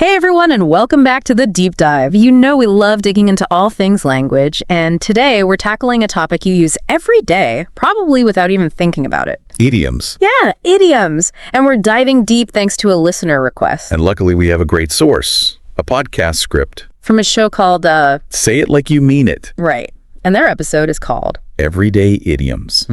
Hey everyone, and welcome back to the Deep Dive. You know we love digging into all things language, and today we're tackling a topic you use every day, probably without even thinking about it. Idioms. Yeah, idioms. And we're diving deep thanks to a listener request. And luckily we have a great source, a podcast script. From a show called, Say It Like You Mean It. Right. And their episode is called Everyday Idioms.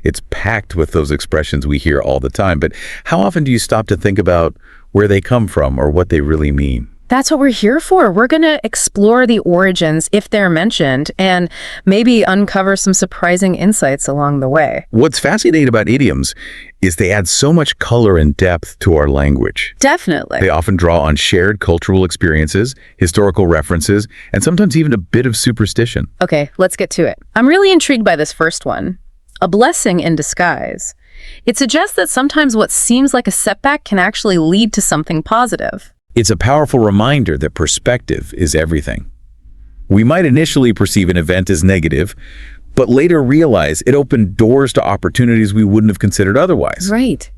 It's packed with those expressions we hear all the time, but how often do you stop to think about where they come from or what they really mean? That's what we're here for. We're going to explore the origins, if they're mentioned, and maybe uncover some surprising insights along the way. What's fascinating about idioms is they add so much color and depth to our language. Definitely. They often draw on shared cultural experiences, historical references, and sometimes even a bit of superstition. Okay, let's get to it. I'm really intrigued by this first one. A blessing in disguise. It suggests that sometimes what seems like a setback can actually lead to something positive. It's a powerful reminder that perspective is everything. We might initially perceive an event as negative, but later realize it opened doors to opportunities we wouldn't have considered otherwise. Right.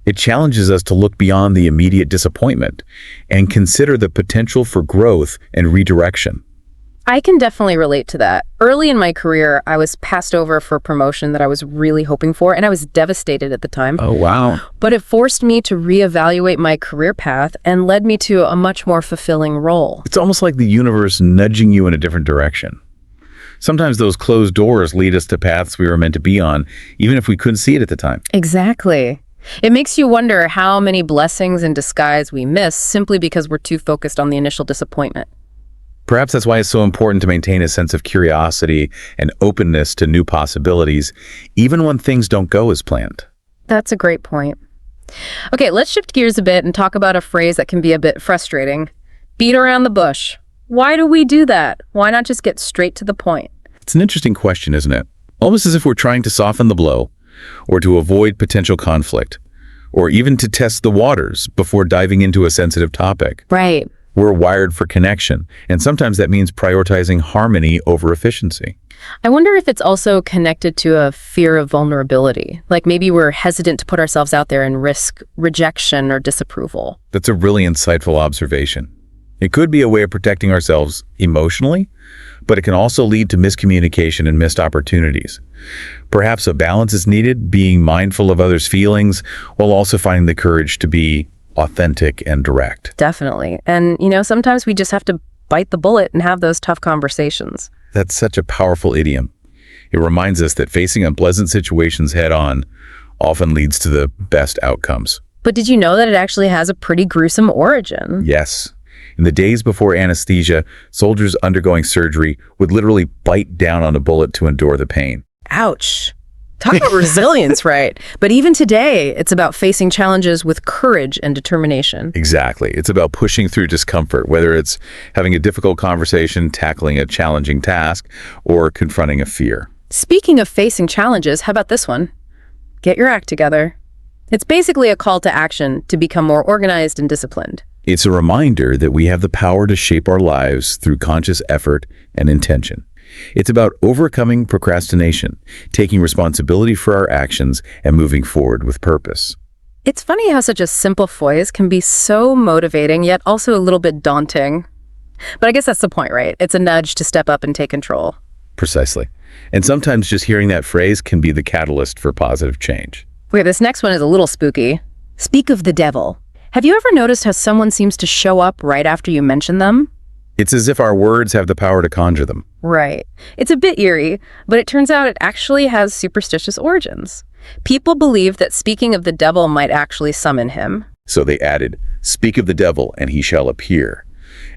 It challenges us to look beyond the immediate disappointment and consider the potential for growth and redirection. I can definitely relate to that. Early in my career, I was passed over for a promotion that I was really hoping for, and I was devastated at the time. Oh, wow. But it forced me to reevaluate my career path and led me to a much more fulfilling role. It's almost like the universe nudging you in a different direction. Sometimes those closed doors lead us to paths we were meant to be on, even if we couldn't see it at the time. Exactly. It makes you wonder how many blessings in disguise we miss simply because we're too focused on the initial disappointment. Perhaps that's why it's so important to maintain a sense of curiosity and openness to new possibilities, even when things don't go as planned. That's a great point. Okay, let's shift gears a bit and talk about a phrase that can be a bit frustrating. Beat around the bush. Why do we do that? Why not just get straight to the point? It's an interesting question, isn't it? Almost as if we're trying to soften the blow, or to avoid potential conflict, or even to test the waters before diving into a sensitive topic. Right. We're wired for connection, and sometimes that means prioritizing harmony over efficiency. I wonder if it's also connected to a fear of vulnerability. Like maybe we're hesitant to put ourselves out there and risk rejection or disapproval. That's a really insightful observation. It could be a way of protecting ourselves emotionally, but it can also lead to miscommunication and missed opportunities. Perhaps a balance is needed, being mindful of others' feelings, while also finding the courage to be authentic and direct. Definitely. And, sometimes we just have to bite the bullet and have those tough conversations. That's such a powerful idiom. It reminds us that facing unpleasant situations head-on often leads to the best outcomes. But did you know that it actually has a pretty gruesome origin? Yes. In the days before anesthesia, soldiers undergoing surgery would literally bite down on a bullet to endure the pain. Ouch. Talk about resilience, right? But even today, it's about facing challenges with courage and determination. Exactly. It's about pushing through discomfort, whether it's having a difficult conversation, tackling a challenging task, or confronting a fear. Speaking of facing challenges, how about this one? Get your act together. It's basically a call to action to become more organized and disciplined. It's a reminder that we have the power to shape our lives through conscious effort and intention. It's about overcoming procrastination, taking responsibility for our actions, and moving forward with purpose. It's funny how such a simple phrase can be so motivating, yet also a little bit daunting. But I guess that's the point, right? It's a nudge to step up and take control. Precisely. And sometimes just hearing that phrase can be the catalyst for positive change. Okay, this next one is a little spooky. Speak of the devil. Have you ever noticed how someone seems to show up right after you mention them? It's as if our words have the power to conjure them. Right. It's a bit eerie, but it turns out it actually has superstitious origins. People believe that speaking of the devil might actually summon him. So they added, "Speak of the devil, and he shall appear,"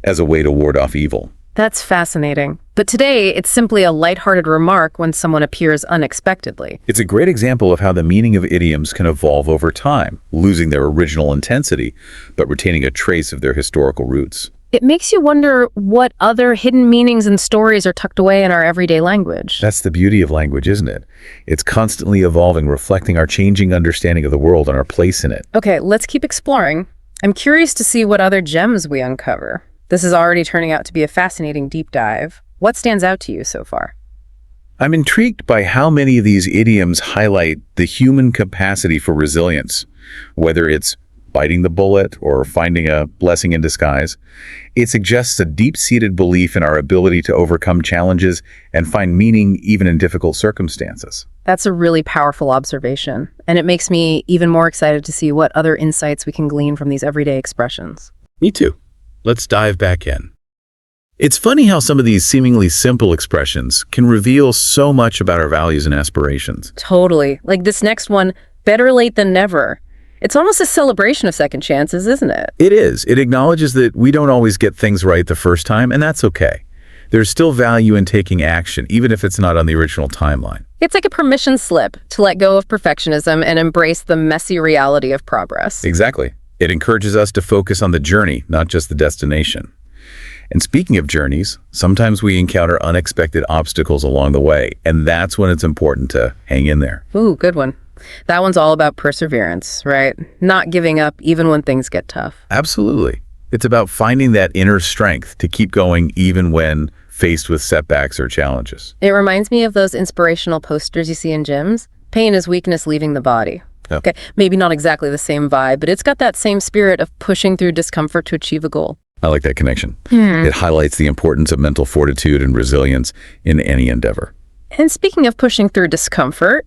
as a way to ward off evil. That's fascinating. But today, it's simply a lighthearted remark when someone appears unexpectedly. It's a great example of how the meaning of idioms can evolve over time, losing their original intensity, but retaining a trace of their historical roots. It makes you wonder what other hidden meanings and stories are tucked away in our everyday language. That's the beauty of language, isn't it? It's constantly evolving, reflecting our changing understanding of the world and our place in it. Okay, let's keep exploring. I'm curious to see what other gems we uncover. This is already turning out to be a fascinating deep dive. What stands out to you so far? I'm intrigued by how many of these idioms highlight the human capacity for resilience, whether it's biting the bullet, or finding a blessing in disguise. It suggests a deep-seated belief in our ability to overcome challenges and find meaning even in difficult circumstances. That's a really powerful observation, and it makes me even more excited to see what other insights we can glean from these everyday expressions. Me too. Let's dive back in. It's funny how some of these seemingly simple expressions can reveal so much about our values and aspirations. Totally. Like this next one, better late than never. It's almost a celebration of second chances, isn't it? It is. It acknowledges that we don't always get things right the first time, and that's okay. There's still value in taking action, even if it's not on the original timeline. It's like a permission slip to let go of perfectionism and embrace the messy reality of progress. Exactly. It encourages us to focus on the journey, not just the destination. And speaking of journeys, sometimes we encounter unexpected obstacles along the way, and that's when it's important to hang in there. Ooh, good one. That one's all about perseverance, right? Not giving up even when things get tough. Absolutely. It's about finding that inner strength to keep going even when faced with setbacks or challenges. It reminds me of those inspirational posters you see in gyms. Pain is weakness leaving the body. Oh. Okay, maybe not exactly the same vibe, but it's got that same spirit of pushing through discomfort to achieve a goal. I like that connection. It highlights the importance of mental fortitude and resilience in any endeavor. And speaking of pushing through discomfort,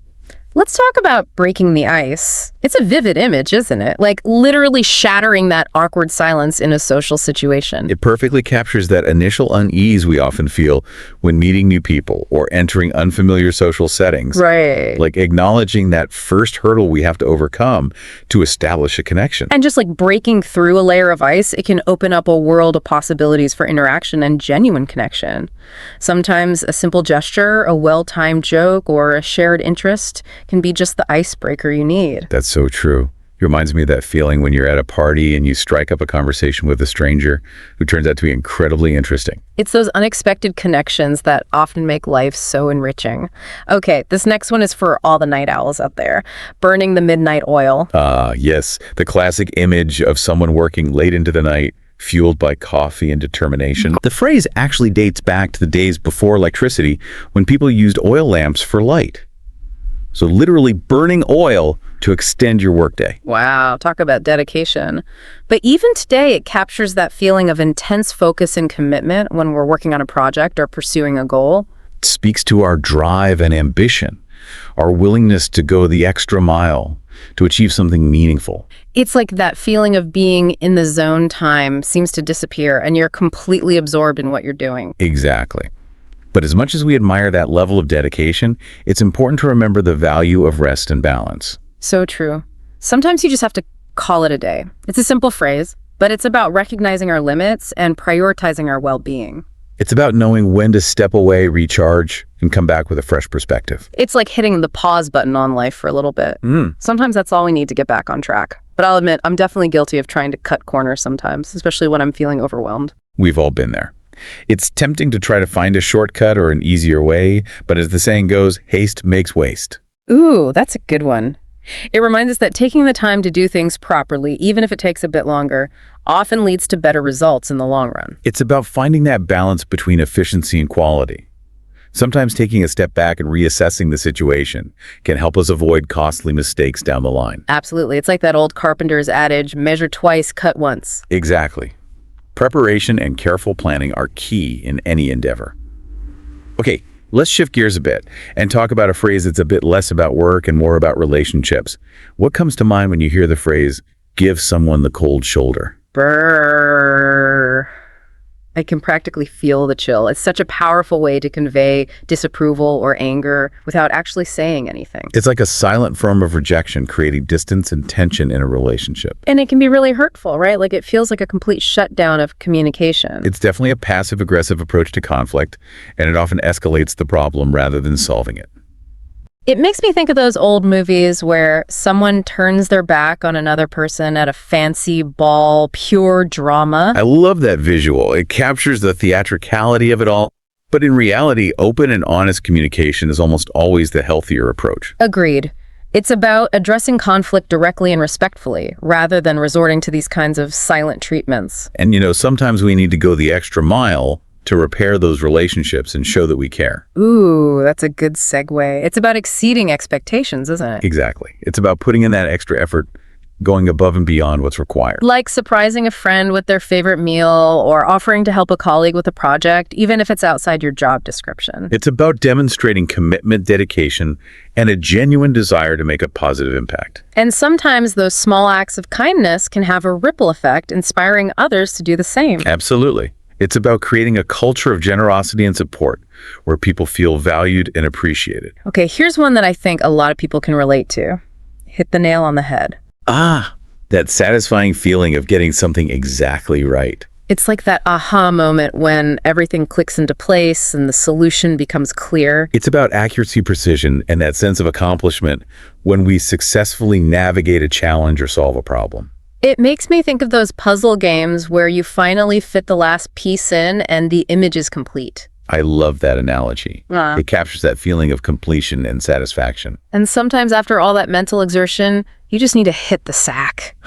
let's talk about breaking the ice. It's a vivid image, isn't it? Like literally shattering that awkward silence in a social situation. It perfectly captures that initial unease we often feel when meeting new people or entering unfamiliar social settings. Right. Like acknowledging that first hurdle we have to overcome to establish a connection. And just like breaking through a layer of ice, it can open up a world of possibilities for interaction and genuine connection. Sometimes a simple gesture, a well-timed joke, or a shared interest can be just the icebreaker you need. That's so true. It reminds me of that feeling when you're at a party and you strike up a conversation with a stranger who turns out to be incredibly interesting. It's those unexpected connections that often make life so enriching. Okay, this next one is for all the night owls out there. Burning the midnight oil. Yes, the classic image of someone working late into the night, fueled by coffee and determination. The phrase actually dates back to the days before electricity when people used oil lamps for light. So literally burning oil to extend your workday. Wow, talk about dedication. But even today, it captures that feeling of intense focus and commitment when we're working on a project or pursuing a goal. It speaks to our drive and ambition, our willingness to go the extra mile to achieve something meaningful. It's like that feeling of being in the zone time seems to disappear and you're completely absorbed in what you're doing. Exactly. But as much as we admire that level of dedication, it's important to remember the value of rest and balance. So true. Sometimes you just have to call it a day. It's a simple phrase, but it's about recognizing our limits and prioritizing our well-being. It's about knowing when to step away, recharge, and come back with a fresh perspective. It's like hitting the pause button on life for a little bit. Sometimes that's all we need to get back on track. But I'll admit, I'm definitely guilty of trying to cut corners sometimes, especially when I'm feeling overwhelmed. We've all been there. It's tempting to try to find a shortcut or an easier way, but as the saying goes, haste makes waste. Ooh, that's a good one. It reminds us that taking the time to do things properly, even if it takes a bit longer, often leads to better results in the long run. It's about finding that balance between efficiency and quality. Sometimes taking a step back and reassessing the situation can help us avoid costly mistakes down the line. Absolutely. It's like that old carpenter's adage, measure twice, cut once. Exactly. Preparation and careful planning are key in any endeavor. Okay, let's shift gears a bit and talk about a phrase that's a bit less about work and more about relationships. What comes to mind when you hear the phrase, give someone the cold shoulder? Brrr. I can practically feel the chill. It's such a powerful way to convey disapproval or anger without actually saying anything. It's like a silent form of rejection, creating distance and tension in a relationship. And it can be really hurtful, right? Like it feels like a complete shutdown of communication. It's definitely a passive-aggressive approach to conflict, and it often escalates the problem rather than solving it. It makes me think of those old movies where someone turns their back on another person at a fancy ball, pure drama. I love that visual. It captures the theatricality of it all. But in reality, open and honest communication is almost always the healthier approach. Agreed. It's about addressing conflict directly and respectfully, rather than resorting to these kinds of silent treatments. And sometimes we need to go the extra mile to repair those relationships and show that we care. Ooh, that's a good segue. It's about exceeding expectations, isn't it? Exactly. It's about putting in that extra effort going above and beyond what's required. Like surprising a friend with their favorite meal or offering to help a colleague with a project, even if it's outside your job description. It's about demonstrating commitment, dedication, and a genuine desire to make a positive impact. And sometimes those small acts of kindness can have a ripple effect, inspiring others to do the same. Absolutely. It's about creating a culture of generosity and support where people feel valued and appreciated. Okay, here's one that I think a lot of people can relate to. Hit the nail on the head. That satisfying feeling of getting something exactly right. It's like that aha moment when everything clicks into place and the solution becomes clear. It's about accuracy, precision, and that sense of accomplishment when we successfully navigate a challenge or solve a problem. It makes me think of those puzzle games where you finally fit the last piece in and the image is complete. I love that analogy. It captures that feeling of completion and satisfaction. And sometimes after all that mental exertion, you just need to hit the sack.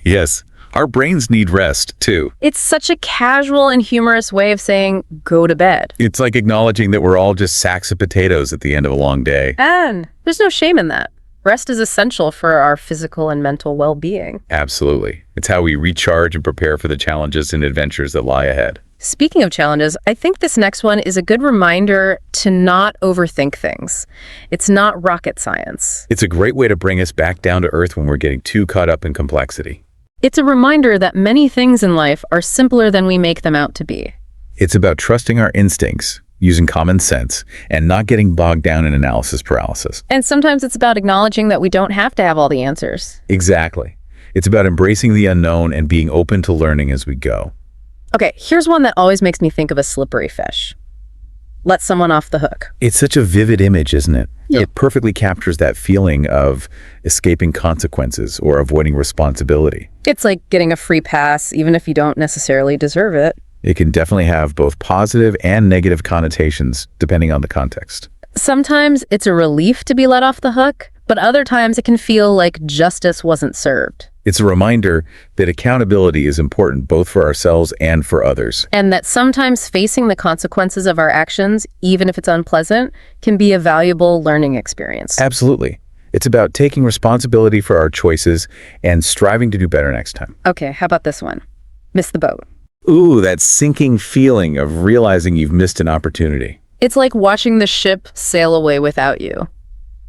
Yes. Our brains need rest, too. It's such a casual and humorous way of saying, go to bed. It's like acknowledging that we're all just sacks of potatoes at the end of a long day. And there's no shame in that. Rest is essential for our physical and mental well-being. Absolutely. It's how we recharge and prepare for the challenges and adventures that lie ahead. Speaking of challenges, I think this next one is a good reminder to not overthink things. It's not rocket science. It's a great way to bring us back down to earth when we're getting too caught up in complexity. It's a reminder that many things in life are simpler than we make them out to be. It's about trusting our instincts, using common sense, and not getting bogged down in analysis paralysis. And sometimes it's about acknowledging that we don't have to have all the answers. Exactly. It's about embracing the unknown and being open to learning as we go. Okay, here's one that always makes me think of a slippery fish. Let someone off the hook. It's such a vivid image, isn't it? Yeah. It perfectly captures that feeling of escaping consequences or avoiding responsibility. It's like getting a free pass, even if you don't necessarily deserve it. It can definitely have both positive and negative connotations, depending on the context. Sometimes it's a relief to be let off the hook, but other times it can feel like justice wasn't served. It's a reminder that accountability is important both for ourselves and for others. And that sometimes facing the consequences of our actions, even if it's unpleasant, can be a valuable learning experience. Absolutely. It's about taking responsibility for our choices and striving to do better next time. Okay, how about this one? Miss the boat. Ooh, that sinking feeling of realizing you've missed an opportunity. It's like watching the ship sail away without you.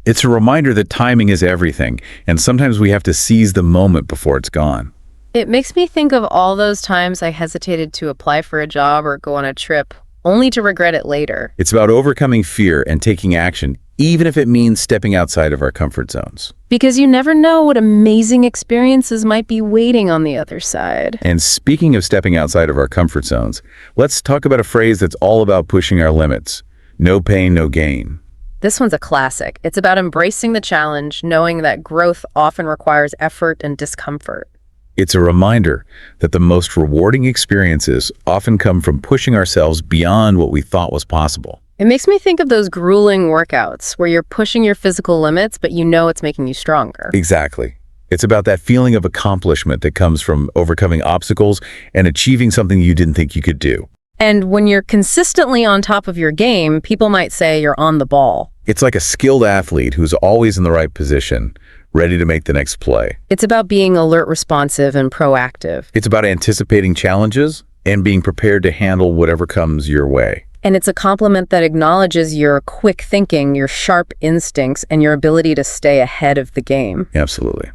It's a reminder that timing is everything, and sometimes we have to seize the moment before it's gone. It makes me think of all those times I hesitated to apply for a job or go on a trip, only to regret it later. It's about overcoming fear and taking action, even if it means stepping outside of our comfort zones. Because you never know what amazing experiences might be waiting on the other side. And speaking of stepping outside of our comfort zones, let's talk about a phrase that's all about pushing our limits. No pain, no gain. This one's a classic. It's about embracing the challenge, knowing that growth often requires effort and discomfort. It's a reminder that the most rewarding experiences often come from pushing ourselves beyond what we thought was possible. It makes me think of those grueling workouts where you're pushing your physical limits, but you know it's making you stronger. Exactly. It's about that feeling of accomplishment that comes from overcoming obstacles and achieving something you didn't think you could do. And when you're consistently on top of your game, people might say you're on the ball. It's like a skilled athlete who's always in the right position, ready to make the next play. It's about being alert, responsive, and proactive. It's about anticipating challenges and being prepared to handle whatever comes your way. And it's a compliment that acknowledges your quick thinking, your sharp instincts, and your ability to stay ahead of the game. Absolutely.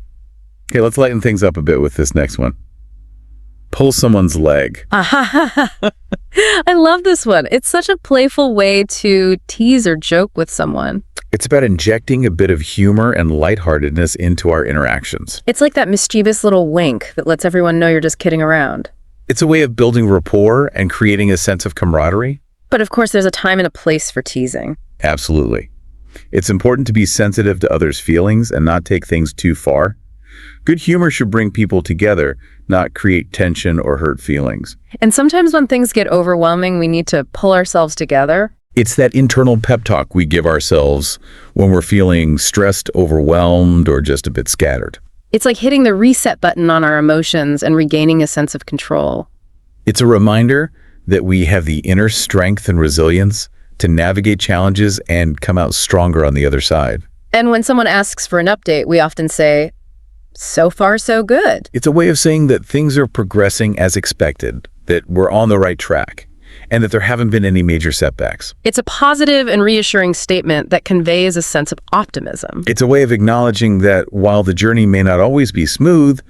Okay, let's lighten things up a bit with this next one. Pull someone's leg. I love this one. It's such a playful way to tease or joke with someone. It's about injecting a bit of humor and lightheartedness into our interactions. It's like that mischievous little wink that lets everyone know you're just kidding around. It's a way of building rapport and creating a sense of camaraderie. But of course, there's a time and a place for teasing. Absolutely. It's important to be sensitive to others' feelings and not take things too far. Good humor should bring people together, not create tension or hurt feelings. And sometimes when things get overwhelming, we need to pull ourselves together. It's that internal pep talk we give ourselves when we're feeling stressed, overwhelmed, or just a bit scattered. It's like hitting the reset button on our emotions and regaining a sense of control. It's a reminder that we have the inner strength and resilience to navigate challenges and come out stronger on the other side. And when someone asks for an update, we often say, So far, so good. It's a way of saying that things are progressing as expected, that we're on the right track, and that there haven't been any major setbacks. It's a positive and reassuring statement that conveys a sense of optimism. It's a way of acknowledging that while the journey may not always be smooth,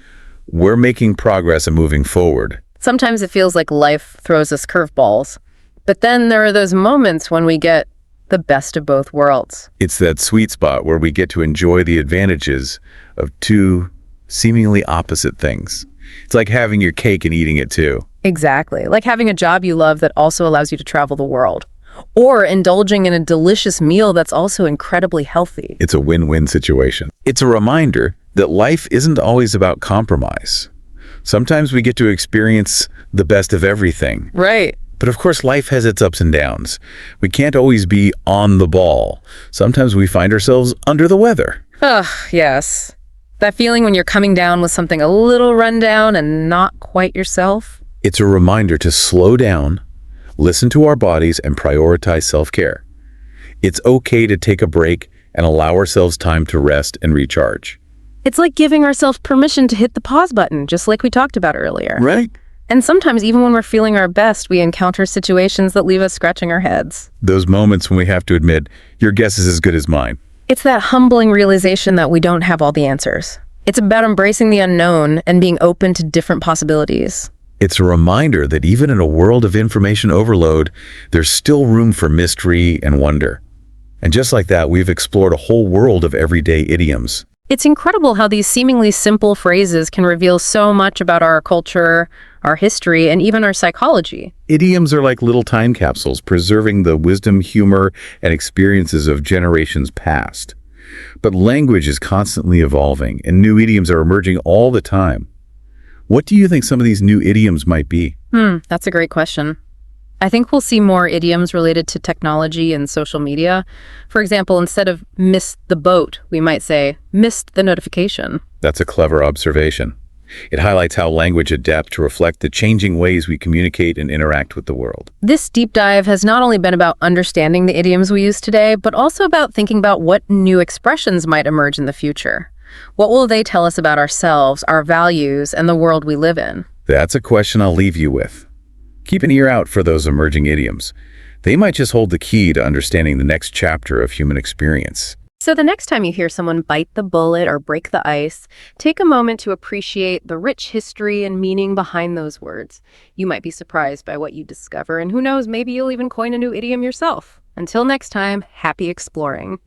we're making progress and moving forward. Sometimes it feels like life throws us curveballs, but then there are those moments when we get the best of both worlds. It's that sweet spot where we get to enjoy the advantages of two seemingly opposite things. It's like having your cake and eating it too. Exactly. Like having a job you love that also allows you to travel the world. Or indulging in a delicious meal that's also incredibly healthy. It's a win-win situation. It's a reminder that life isn't always about compromise. Sometimes we get to experience the best of everything. Right. But of course, life has its ups and downs. We can't always be on the ball. Sometimes we find ourselves under the weather. Ugh, yes. That feeling when you're coming down with something a little rundown and not quite yourself. It's a reminder to slow down, listen to our bodies, and prioritize self-care. It's okay to take a break and allow ourselves time to rest and recharge. It's like giving ourselves permission to hit the pause button, just like we talked about earlier. Right? And sometimes, even when we're feeling our best, we encounter situations that leave us scratching our heads. Those moments when we have to admit, your guess is as good as mine. It's that humbling realization that we don't have all the answers. It's about embracing the unknown and being open to different possibilities. It's a reminder that even in a world of information overload, there's still room for mystery and wonder. And just like that, we've explored a whole world of everyday idioms. It's incredible how these seemingly simple phrases can reveal so much about our culture, our history, and even our psychology. Idioms are like little time capsules, preserving the wisdom, humor, and experiences of generations past. But language is constantly evolving, and new idioms are emerging all the time. What do you think some of these new idioms might be? That's a great question. I think we'll see more idioms related to technology and social media. For example, instead of missed the boat, we might say missed the notification. That's a clever observation. It highlights how language adapts to reflect the changing ways we communicate and interact with the world. This deep dive has not only been about understanding the idioms we use today, but also about thinking about what new expressions might emerge in the future. What will they tell us about ourselves, our values, and the world we live in? That's a question I'll leave you with. Keep an ear out for those emerging idioms. They might just hold the key to understanding the next chapter of human experience. So the next time you hear someone bite the bullet or break the ice, take a moment to appreciate the rich history and meaning behind those words. You might be surprised by what you discover, and who knows, maybe you'll even coin a new idiom yourself. Until next time, happy exploring.